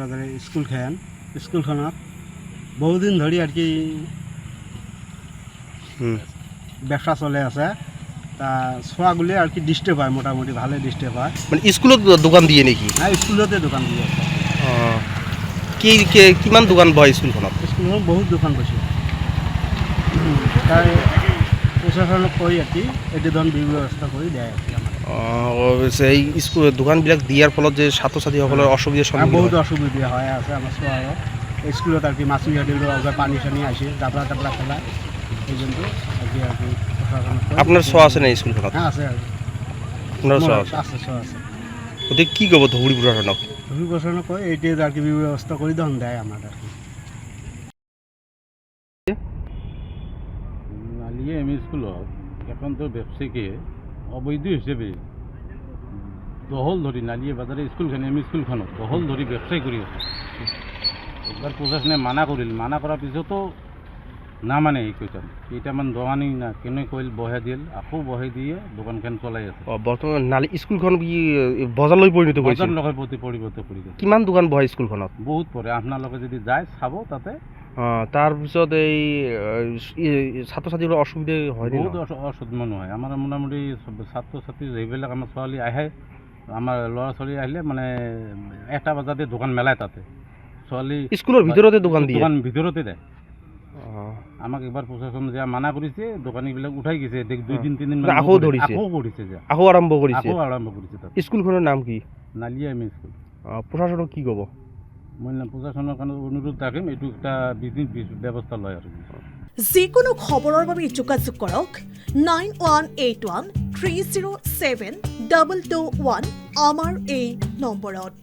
বাজারে স্কুলখনত বহুদিন ধৰি আর কি ব্যবসা চলে আছে। তা ছোৱাগুলি আর কি ডিস্টার্ব হয়, মোটামুটি ভালো ডিস্টার্ব হয়। মানে স্কুলত দোকান দিয়ে নাকি? হ্যাঁ, স্কুলতে দোকান দিয়ে আছে। কিমান দোকান বহে স্কুলখনত? স্কুলখনত বহুত দোকান বসে। তাই প্রশাসনক কই আর কি এটি ধরুন ব্যবস্থা করে দেয় আর কি আমার। এই স্কুল দোকানবিলাক দিয়ার ফলত যে ছাত্রছাত্রীসকলের অসুবিধার সম্মুখীন বহুত অসুবিধা হয় আছে আমার ছোৱার। স্কুলত আর কি মাছ পানি সানি আসে, ডাবলা টাবলা খেলা, এই জন্য আর কি প্রশাসনক। আপনার ছোৱা আছে না স্কুলখনত? হ্যাঁ আছে, আপনার ছোৱা আছে? আছে ছোৱা আছে। ওদের কি কব ধুবুৰী প্রশাসনক? ধুবুৰী প্রশাসনক কয় এইটি আর কি ব্যবস্থা করে দেন দেয় আমার আর কি। নালিয়ে এম ই স্কুলত একান্ত ব্যবসায়ীকে অবৈধ হিসেবে দহল ধরি নালিয়ে বাজারে স্কুলখান এম ই স্কুলখনত দহল ধরি ব্যবসায়ী কৰি আছে। একবার প্রশাসনে মানা করিল, মানা করার পিছতো না মানে এই কইতাম কেইটামান দোকানী না কেনে কইল বহে দিল, আকৌ বহে দিয়ে দোকানখন চলাই আছে। বর্তমান নালি স্কুলখন কি বজাৰলৈ পৰিণত কৰিছে? বজাৰ লগে প্ৰতি পৰিৱৰ্তন কৰি দিছে। কিমান দোকান বহে স্কুলখনত? বহুত পৰে, আপোনালোকে যদি যায় চাব তাতে তাৰপিছত এই ছাত্ৰ ছাত্ৰীৰ অসুবিধা হয় নে? বহুত অসুবিধা নহয়। আমাৰ মোটামুটি ছাত্ৰ ছাত্ৰী যিবিলাক আমাৰ ছোৱালী আহে, আমাৰ ল'ৰা ছোৱালী আহিলে মানে 1টা বজাতে দোকান মেলায় তাতে। ছোৱালী স্কুলৰ ভিতৰতে দোকান দিয়ে? দোকান ভিতৰতে দেয়। আমাক এবাৰ প্ৰশাসন যে মানা কৰিছে, দোকানীবিলাক উঠাই গৈছে। 2-3 দিন আকৌ ধৰিছে, আকৌ কৰিছে, যে আকৌ আৰম্ভ কৰিছে। তাত স্কুলখনৰ নাম কি? নালিয়া এম ই স্কুল। প্ৰশাসনক কি ক'ব? মই প্ৰশাসনৰ কাৰণে অনুৰোধ ৰাখিম, এইটো এটা বিধিৰ ব্যৱস্থা লয় আৰু। যিকোনো খবৰৰ বাবে যোগাযোগ কৰক 9181 307 221 আমাৰ এই নম্বৰত।